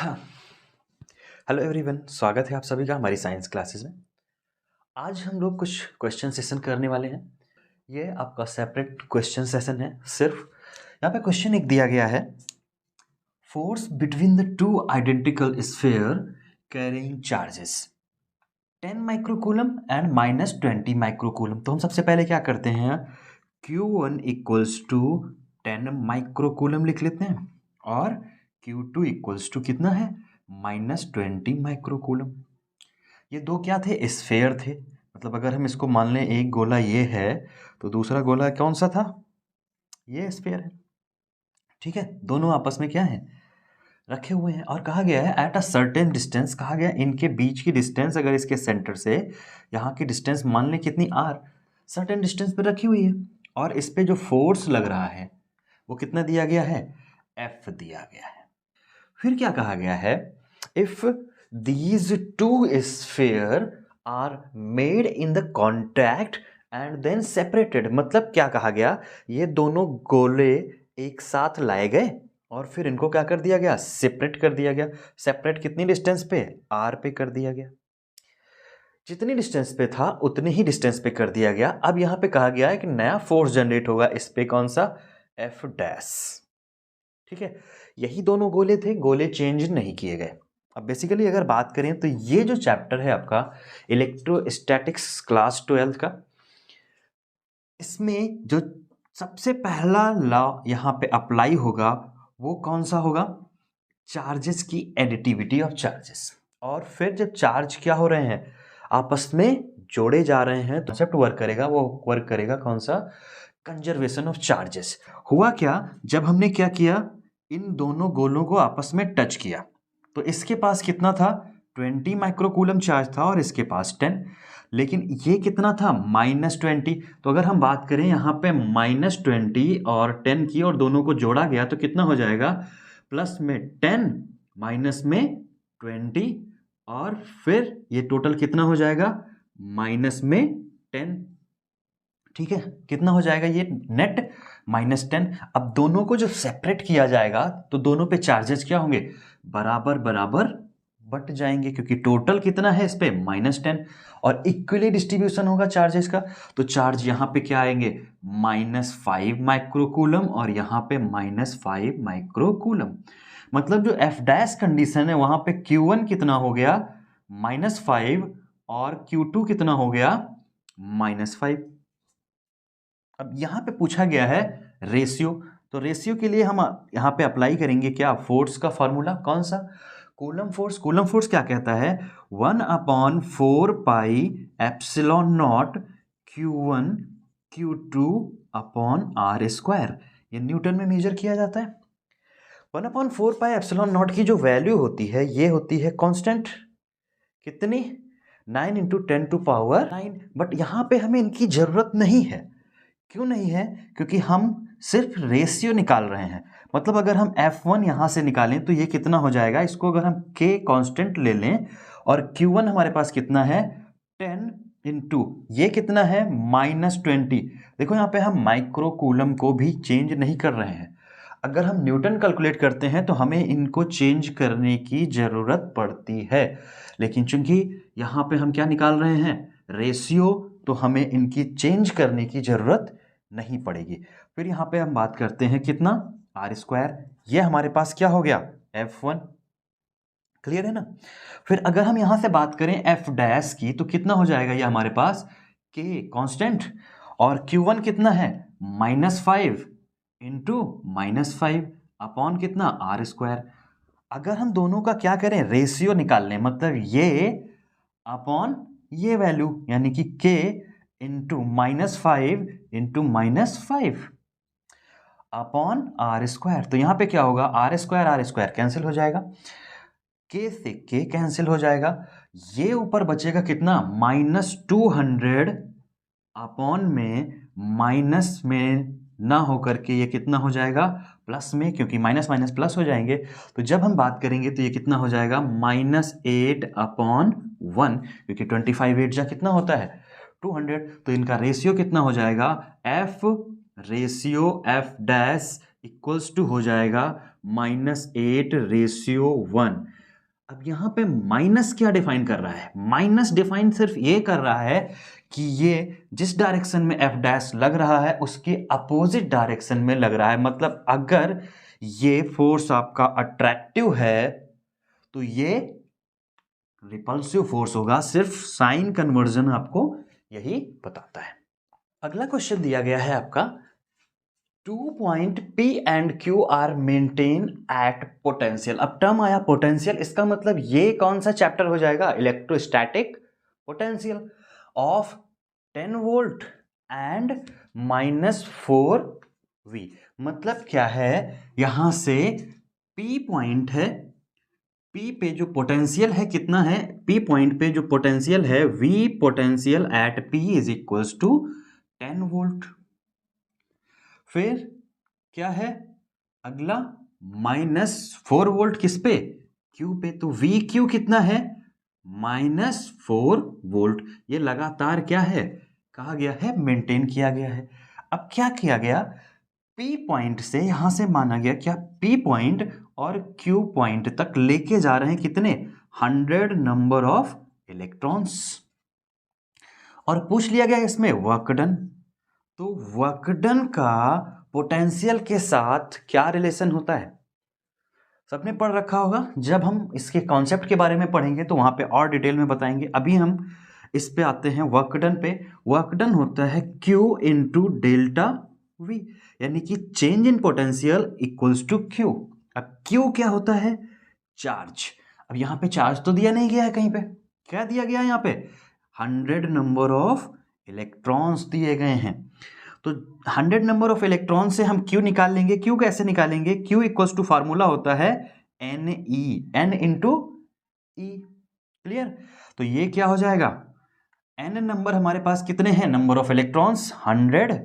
हाँ, hello everyone, स्वागत है आप सभी का हमारी साइंस क्लासेस में। आज हम लोग कुछ क्वेश्चन सेशन करने वाले हैं। ये आपका सेपरेट क्वेश्चन सेशन है। सिर्फ यहाँ पे क्वेश्चन एक दिया गया है, force between the two identical sphere carrying charges 10 microcoulomb and -20 microcoulomb. तो हम सबसे पहले क्या करते हैं, Q1 इक्वल्स टू 10 माइक्रोकूलम लिख लेते हैं और Q2 इक्वल्स टू कितना है, -20 माइक्रोकूलम। ये दो क्या थे, स्फेयर थे। मतलब अगर हम इसको मान लें एक गोला ये है तो दूसरा गोला कौन सा था, ये स्फेयर है। ठीक है, दोनों आपस में क्या है, रखे हुए हैं। और कहा गया है एट अ सर्टेन डिस्टेंस, कहा गया इनके बीच की डिस्टेंस, अगर इसके सेंटर से यहाँ की डिस्टेंस मान लें कितनी आर, सर्टेन डिस्टेंस पे रखी हुई है। और इस पे जो फोर्स लग रहा है वो कितना दिया गया है, एफ दिया गया है। फिर क्या कहा गया है, if these two sphere are made in the contact and then separated. मतलब क्या कहा गया, ये दोनों गोले एक साथ लाए गए और फिर इनको क्या कर दिया गया, सेपरेट कर दिया गया। सेपरेट कितनी डिस्टेंस पे, आर पे कर दिया गया। जितनी डिस्टेंस पे था उतनी ही डिस्टेंस पे कर दिया गया। अब यहाँ पे कहा गया है कि नया फोर्स जनरेट होगा इस पे, कौन सा, एफ डैश। ठीक है, यही दोनों गोले थे, गोले चेंज नहीं किए गए। अब बेसिकली अगर बात करें तो ये जो चैप्टर है आपका इलेक्ट्रोस्टैटिक्स क्लास 12 का, इसमें जो सबसे पहला लॉ यहाँ पे अप्लाई होगा वो कौन सा होगा, चार्जेस की एडिटिविटी ऑफ चार्जेस। और फिर जब चार्ज क्या हो रहे हैं, आपस में जोड़े जा रहे हैं, तो कॉन्सेप्ट वर्क करेगा, वो वर्क करेगा कौन सा, कंजर्वेशन ऑफ चार्जेस। हुआ क्या, जब हमने क्या किया, इन दोनों गोलों को आपस में टच किया तो इसके पास कितना था, 20 माइक्रोकूलम चार्ज था और इसके पास 10। लेकिन ये कितना था, -20। तो अगर हम बात करें यहाँ पे -20 और 10 की और दोनों को जोड़ा गया तो कितना हो जाएगा, प्लस में 10 माइनस में 20 और फिर ये टोटल कितना हो जाएगा, माइनस में 10। ठीक है, कितना हो जाएगा ये नेट, -10। अब दोनों को जब सेपरेट किया जाएगा तो दोनों पे चार्जेस क्या होंगे, बराबर बराबर बट जाएंगे, क्योंकि टोटल कितना है इस पे, -10। और इक्वली डिस्ट्रीब्यूशन होगा चार्जेस का, तो चार्ज यहाँ पे क्या आएंगे, -5 माइक्रोकूलम और यहाँ पे -5 माइक्रोकूलम। मतलब जो एफ डैश कंडीशन है वहां पे Q1 कितना हो गया, -5 और Q2 कितना हो गया, -5। अब यहाँ पे पूछा गया है रेशियो, तो रेशियो के लिए हम यहाँ पे अप्लाई करेंगे क्या, फोर्स का फॉर्मूला, कौन सा, कूलम फोर्स। कूलम फोर्स क्या कहता है, 1/4 pi epsilon naught Q1 Q2 upon r square. ये न्यूटन में मेजर किया जाता है। 1/4 पाई एप्सिलॉन नॉट की जो वैल्यू होती है ये होती है कांस्टेंट, कितनी, 9 इंटू 10⁹9। बट यहाँ पे हमें इनकी जरूरत नहीं है। क्यों नहीं है, क्योंकि हम सिर्फ रेशियो निकाल रहे हैं। मतलब अगर हम F1 यहाँ से निकालें तो ये कितना हो जाएगा, इसको अगर हम K कांस्टेंट ले लें और Q1 हमारे पास कितना है, 10 इंटू ये कितना है, -20। देखो यहाँ पे हम माइक्रोकूलम को भी चेंज नहीं कर रहे हैं। अगर हम न्यूटन कैलकुलेट करते हैं तो हमें इनको चेंज करने की ज़रूरत पड़ती है, लेकिन चूंकि यहाँ पे हम क्या निकाल रहे हैं, रेशियो, तो हमें इनकी चेंज करने की ज़रूरत नहीं पड़ेगी। फिर यहाँ पे हम बात करते हैं कितना, आर स्क्वायर। ये हमारे पास क्या हो गया, F1। क्लियर है ना। फिर अगर हम यहाँ से बात करें एफ डैश की तो कितना हो जाएगा, ये हमारे पास K कांस्टेंट और Q1 कितना है, -5 इंटू -5 अपॉन कितना, आर स्क्वायर। अगर हम दोनों का क्या करें, रेशियो निकाल लें, मतलब ये अपॉन ये वैल्यू, यानी कि K into -5 into -5 upon r square. तो यहां पे क्या होगा, आर स्क्वायर कैंसिल हो जाएगा, K से K कैंसिल हो जाएगा, ये ऊपर बचेगा कितना, -200 अपॉन में माइनस में ना होकर के ये कितना हो जाएगा, प्लस में, क्योंकि माइनस माइनस प्लस हो जाएंगे। तो जब हम बात करेंगे तो ये कितना हो जाएगा, -8/1, क्योंकि 25 8 जा कितना होता है, 200। तो इनका रेशियो कितना हो जाएगा, F ratio F dash equals to हो जाएगा -8:1। अब यहां पे माइनस क्या डिफाइन कर रहा है? माइनस डिफाइन सिर्फ ये कर रहा है कि ये जिस डायरेक्शन में एफ डैश लग रहा है उसके अपोजिट डायरेक्शन में लग रहा है। मतलब अगर ये फोर्स आपका अट्रैक्टिव है तो ये रिपल्सिव फोर्स होगा। सिर्फ साइन कन्वर्जन आपको यही बताता है। अगला क्वेश्चन दिया गया है आपका 2 point P and Q are maintain at potential. अब टर्म आया पोटेंशियल, इसका मतलब ये कौन सा चैप्टर हो जाएगा? Electrostatic potential of 10 volt and -4V। मतलब क्या है? यहां से P पॉइंट है, P पे जो पोटेंशियल है कितना है? P पॉइंट पे जो पोटेंशियल है V potential at P is equals to 10 volt. फिर क्या है अगला? -4 वोल्ट किस पे? Q पे। तो वी क्यू कितना है? -4 वोल्ट। ये लगातार क्या है? कहा गया है मेंटेन किया गया है। अब क्या किया गया? P पॉइंट से यहां से माना गया क्या P पॉइंट और Q पॉइंट तक लेके जा रहे हैं कितने? 100 नंबर ऑफ इलेक्ट्रॉन्स। और पूछ लिया गया इसमें वर्क डन। तो वर्क डन का पोटेंशियल के साथ क्या रिलेशन होता है? सबने पढ़ रखा होगा। जब हम इसके कॉन्सेप्ट के बारे में पढ़ेंगे तो वहां पे और डिटेल में बताएंगे। अभी हम इस पे आते हैं वर्क डन पे। वर्क डन होता है Q इंटू डेल्टा V, यानी कि change in potential equals to Q। अब Q क्या होता है? चार्ज। अब यहां पे चार्ज तो दिया नहीं गया है कहीं पे। क्या दिया गया है यहाँ पे? 100 नंबर ऑफ इलेक्ट्रॉन्स दिए गए हैं। तो 100 नंबर ऑफ इलेक्ट्रॉन से हम Q निकाल लेंगे। Q कैसे निकालेंगे? Q इक्वल्स टू फार्मूला होता है Ne, N into E। Clear? तो ये क्या हो जाएगा? N नंबर हमारे पास कितने हैं? नंबर ऑफ इलेक्ट्रॉन्स 100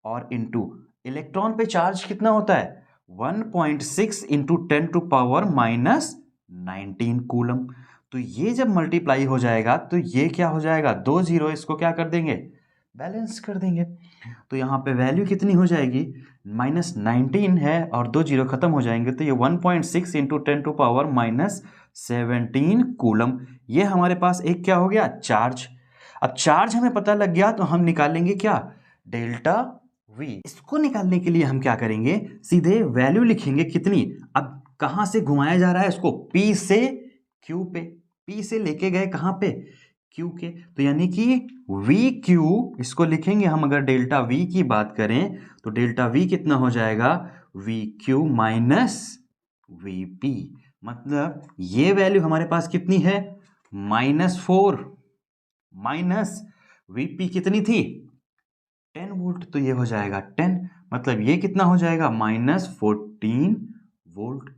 और इंटू इलेक्ट्रॉन पे चार्ज कितना होता है? 1.6 इंटू 10 टू पावर -19 कूलम। तो ये जब मल्टीप्लाई हो जाएगा तो ये क्या हो जाएगा? 2 जीरो इसको क्या कर देंगे? बैलेंस कर देंगे। तो यहाँ पे वैल्यू कितनी हो जाएगी? -19 है और 2 जीरो खत्म हो जाएंगे तो ये 1.6 इंटू 10 टू पावर -17 कूलम। ये हमारे पास एक क्या हो गया? चार्ज। अब चार्ज हमें पता लग गया तो हम निकालेंगे क्या? Delta V। इसको निकालने के लिए हम क्या करेंगे? सीधे वैल्यू लिखेंगे कितनी। अब कहां से घुमाया जा रहा है इसको? P से Q पे। P से लेके गए कहां पे? Q के। तो यानी कि VQ इसको लिखेंगे हम। अगर डेल्टा V की बात करें तो डेल्टा V कितना हो जाएगा? VQ minus VP। मतलब ये वैल्यू हमारे पास कितनी है? -4 माइनस VP कितनी थी? 10 वोल्ट। तो ये हो जाएगा 10। मतलब ये कितना हो जाएगा? -14 वोल्ट।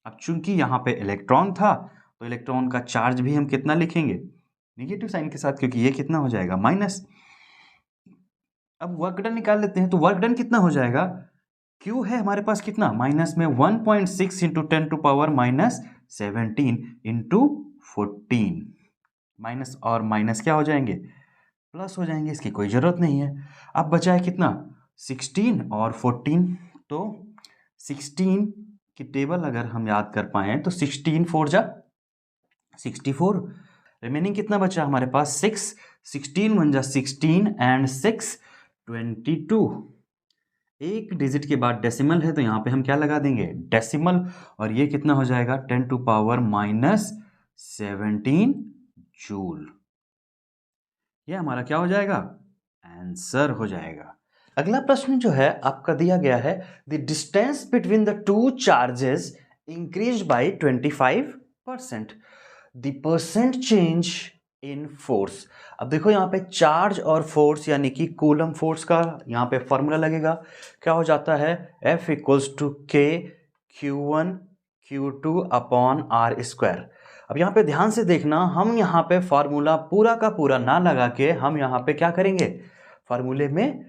अब चूंकि यहाँ पे इलेक्ट्रॉन था तो इलेक्ट्रॉन का चार्ज भी हम कितना लिखेंगे? नेगेटिव साइन के साथ, क्योंकि ये कितना हो जाएगा? माइनस। अब वर्क डन निकाल लेते हैं। तो वर्क डन कितना हो जाएगा? Q है हमारे पास कितना? माइनस में 1.6 into 10 to power -17 into 14। Minus और माइनस क्या हो जाएंगे? प्लस हो जाएंगे। इसकी कोई जरूरत नहीं है। अब बचा है कितना? 16 और 14। तो 16 की टेबल अगर हम याद कर पाए तो 16 4 जा 64। रिमेनिंग कितना बचा हमारे पास? 6। 16 1 जा 16 एंड 6 22। एक डिजिट के बाद डेसिमल है तो यहाँ पे हम क्या लगा देंगे? डेसिमल। और ये कितना हो जाएगा? 10 टू पावर -17 जूल। ये हमारा क्या हो जाएगा? आंसर हो जाएगा। अगला प्रश्न जो है आपका दिया गया है, the distance between the two charges increase by 25%, the percent change in force. अब देखो यहाँ पे चार्ज और फोर्स यानी कि कूलम फोर्स का यहाँ पे फॉर्मूला लगेगा। क्या हो जाता है? F equals to K Q1 Q2 upon R square. अब यहाँ पे ध्यान से देखना, हम यहाँ पे फॉर्मूला पूरा का पूरा ना लगा के हम यहाँ पे क्या करेंगे? फॉर्मूले में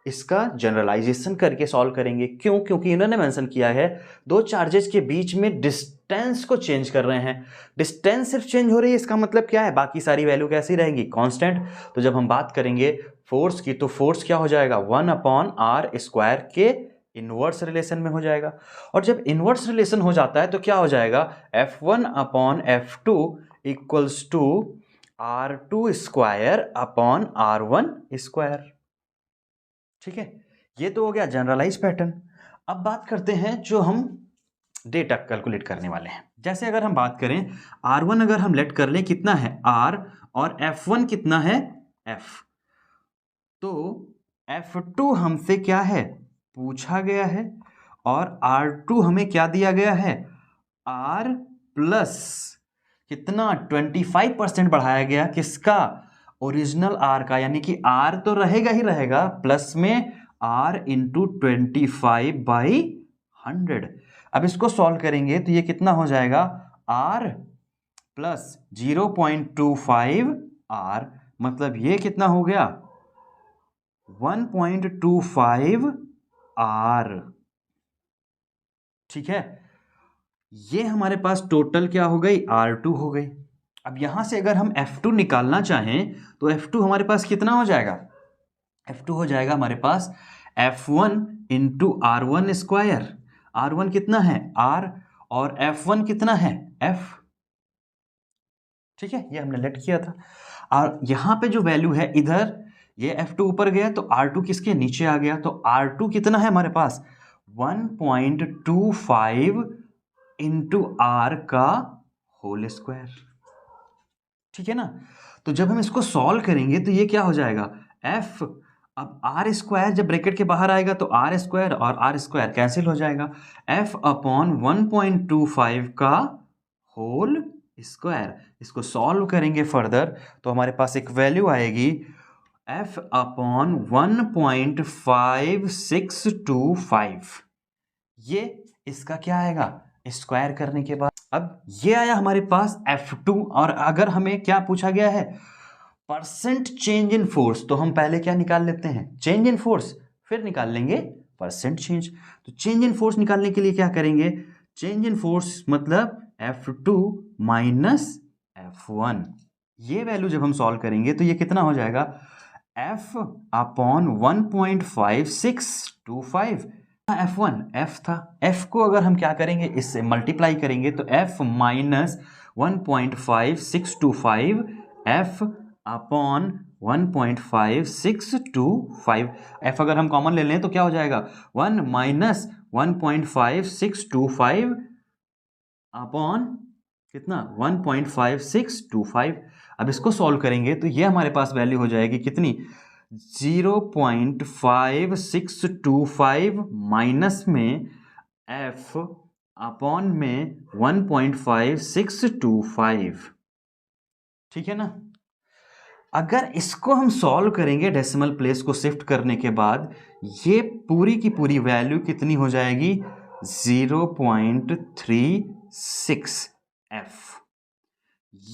इसका जनरलाइजेशन करके सॉल्व करेंगे। क्यों? क्योंकि इन्होंने मेंशन किया है दो चार्जेस के बीच में डिस्टेंस को चेंज कर रहे हैं। डिस्टेंस सिर्फ चेंज हो रही है, इसका मतलब क्या है? बाकी सारी वैल्यू कैसी रहेंगी? कांस्टेंट। तो जब हम बात करेंगे फोर्स की तो फोर्स क्या हो जाएगा? 1 अपॉन R स्क्वायर के इनवर्स रिलेशन में हो जाएगा। और जब इनवर्स रिलेशन हो जाता है तो क्या हो जाएगा, F1 upon F2 equals to R2 square upon R1 square. ठीक है, ये तो हो गया जनरलाइज पैटर्न। अब बात करते हैं जो हम डेटा कैलकुलेट करने वाले हैं। जैसे अगर हम बात करें R1 अगर हम लेट कर लें कितना है R और F1 कितना है F, तो F2 हमसे क्या है पूछा गया है और R2 हमें क्या दिया गया है R प्लस कितना 25% बढ़ाया गया किसका, ओरिजिनल R का, यानी कि R तो रहेगा ही रहेगा प्लस में R इंटू 25/100। अब इसको सॉल्व करेंगे तो ये कितना हो जाएगा R प्लस 0.25 R, मतलब ये कितना हो गया 1.25 R। ठीक है, ये हमारे पास टोटल क्या हो गई R2 हो गई। अब यहां से अगर हम F2 निकालना चाहें तो F2 हमारे पास कितना हो जाएगा, F2 हो जाएगा हमारे पास F1 into R1 square. R1 कितना है R और F1 कितना है F। ठीक है, ये हमने लेट किया था। और यहां पे जो वैल्यू है इधर ये F2 ऊपर गया तो R2 किसके नीचे आ गया, तो R2 कितना है हमारे पास 1.25 इंटू R का होल स्क्वायर। ठीक है ना, तो जब हम इसको सॉल्व करेंगे तो ये क्या हो जाएगा F, अब R स्क्वायर जब ब्रैकेट के बाहर आएगा तो R स्क्वायर और R स्क्वायर कैंसिल हो जाएगा, F अपॉन 1.25 का होल स्क्वायर। इसको सॉल्व करेंगे फर्दर तो हमारे पास एक वैल्यू आएगी F अपॉन 1.5625। ये इसका क्या आएगा स्क्वायर करने के बाद। अब ये आया हमारे पास F2 और अगर हमें क्या पूछा गया है परसेंट चेंज इन फोर्स, तो हम पहले क्या निकाल लेते हैं चेंज इन फोर्स, फिर निकाल लेंगे परसेंट चेंज। तो चेंज इन फोर्स निकालने के लिए क्या करेंगे, चेंज इन फोर्स मतलब F2 माइनस F1। ये वैल्यू जब हम सॉल्व करेंगे तो ये कितना हो जाएगा F अपॉन 1.5625। F1 F था, F को अगर हम क्या करेंगे इससे मल्टीप्लाई करेंगे तो F minus 1.5625 F upon 1.5625। F अगर हम कॉमन ले लें तो क्या हो जाएगा 1 माइनस 1.5625 अपॉन कितना 1.5625। अब इसको सॉल्व करेंगे तो ये हमारे पास वैल्यू हो जाएगी कितनी 0.5625 माइनस में F अपॉन में 1.5625। ठीक है ना, अगर इसको हम सॉल्व करेंगे डेसिमल प्लेस को शिफ्ट करने के बाद ये पूरी की पूरी वैल्यू कितनी हो जाएगी 0.36F।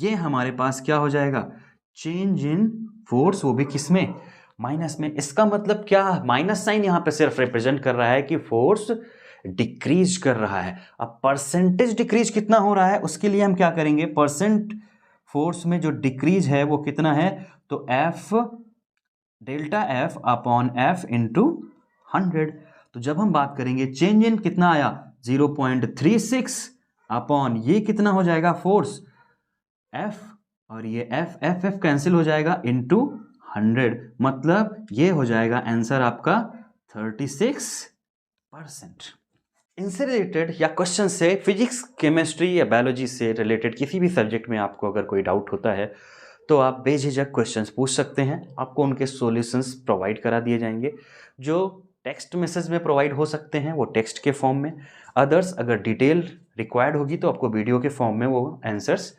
ये हमारे पास क्या हो जाएगा चेंज इन फोर्स, वो भी किसमें माइनस में। इसका मतलब क्या, माइनस साइन यहां पे सिर्फ रिप्रेजेंट कर रहा है कि फोर्स डिक्रीज कर रहा है। अब परसेंटेज डिक्रीज कितना हो रहा है उसके लिए हम क्या करेंगे, परसेंट फोर्स में जो डिक्रीज है वो कितना है, तो F delta F upon F into 100। तो जब हम बात करेंगे चेंज इन कितना आया 0.36 अपॉन ये कितना हो जाएगा फोर्स F और ये F कैंसिल हो जाएगा इंटू 100, मतलब ये हो जाएगा आंसर आपका 36%। इनसे रिलेटेड या क्वेश्चन से फिजिक्स केमिस्ट्री या बायोलॉजी से रिलेटेड किसी भी सब्जेक्ट में आपको अगर कोई डाउट होता है तो आप बेझिझक क्वेश्चंस पूछ सकते हैं, आपको उनके सॉल्यूशंस प्रोवाइड करा दिए जाएंगे। जो टेक्स्ट मैसेज में प्रोवाइड हो सकते हैं वो टेक्स्ट के फॉर्म में, अदर्स अगर डिटेल रिक्वायर्ड होगी तो आपको वीडियो के फॉर्म में वो आंसर्स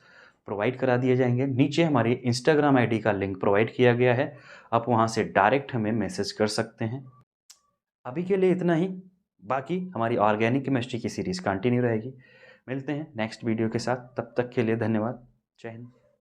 प्रोवाइड करा दिए जाएंगे। नीचे हमारी इंस्टाग्राम आईडी का लिंक प्रोवाइड किया गया है, आप वहाँ से डायरेक्ट हमें मैसेज कर सकते हैं। अभी के लिए इतना ही, बाकी हमारी ऑर्गेनिक केमिस्ट्री की सीरीज़ कंटिन्यू रहेगी। मिलते हैं नेक्स्ट वीडियो के साथ, तब तक के लिए धन्यवाद। जय हिंद।